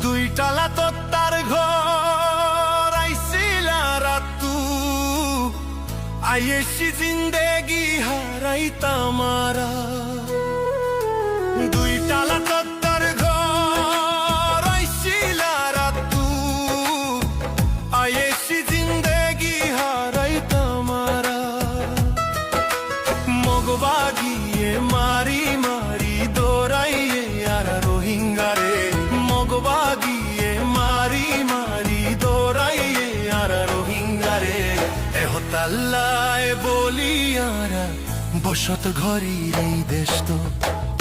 দুই টালা তো তার ঘর আইছিলা রাতু আইয়েছি জিন্দেগি হারাইতা মারা দুই টালা তো তার ঘর আইছিলা রাতু আইয়েছি জিন্দেগি হারাইতা মারা মগবাগিয়ে মারি মারি দৌড়াইয়ে আর রোহিঙ্গারে মগবাগিয়ে মারি মারি দৌড়াইয়ে আর রোহিঙ্গারে এহতাল্লায় বলিয়ারা বসত ঘরের এই দেশ তো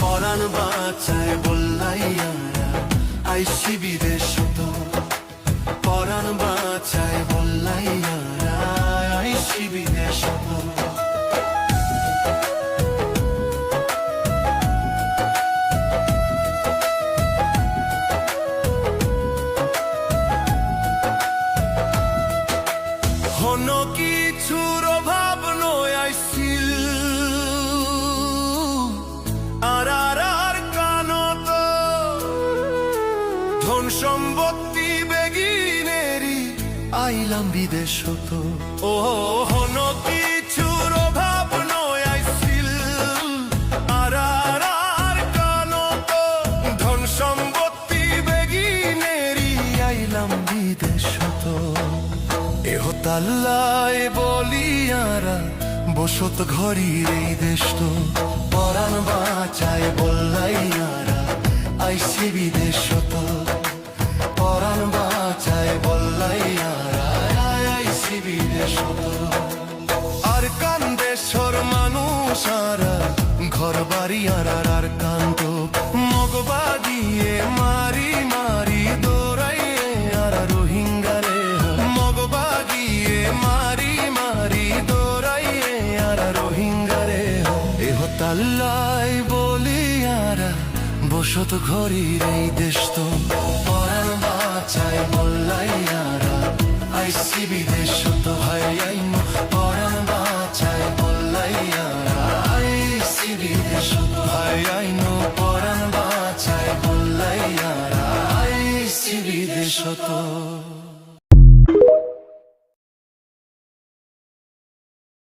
পরাণ বাঁচায় বললাইয়ারা আইসি বিদেশ তো পরাণ বাঁচায় বললাইয়ারা আইসি বিদেশ তো কোনো কিছুর অভাব নয় আইছিল আর কানত ধন সম্পত্তি বেগিনেরি আইলাম বিদেশ তো ও কোনো কিছুর অভাব নয় আইছিল আর কানত ধন সম্পত্তি বেগিনেরি আইলাম বিদেশ তো এহতাল্লায় বলিয়ারা বসত ঘরের এই দেশ তো পরাণ বাঁচায় বললাইয়ারা আইসি বিদেশ তো পরাণ বাঁচায় বললাইয়ারা আইসি বিদেশ তো আর কান্দেশ্বর মানুষ আরা ঘর বাড়ি আর কান্ত মগবাগিয়ে মারি মারি দৌড়াইয়ে আর রোহিঙ্গারে মগবাগিয়ে মারি মারি দৌড়াইয়ে আর রোহিঙ্গারে এহতাল্লায় বলিয়ারা বসত ঘরের এই দেশ তো পরাণ বাঁচায় বললাইয়ারা আইসি বিদেশ তো ভাই পরাণ বাঁচায় বললাইয়ারা আইসি বিদেশ তো ভাই পরাণ বাঁচায় বললাইয়ারা আইসি বিদেশ তো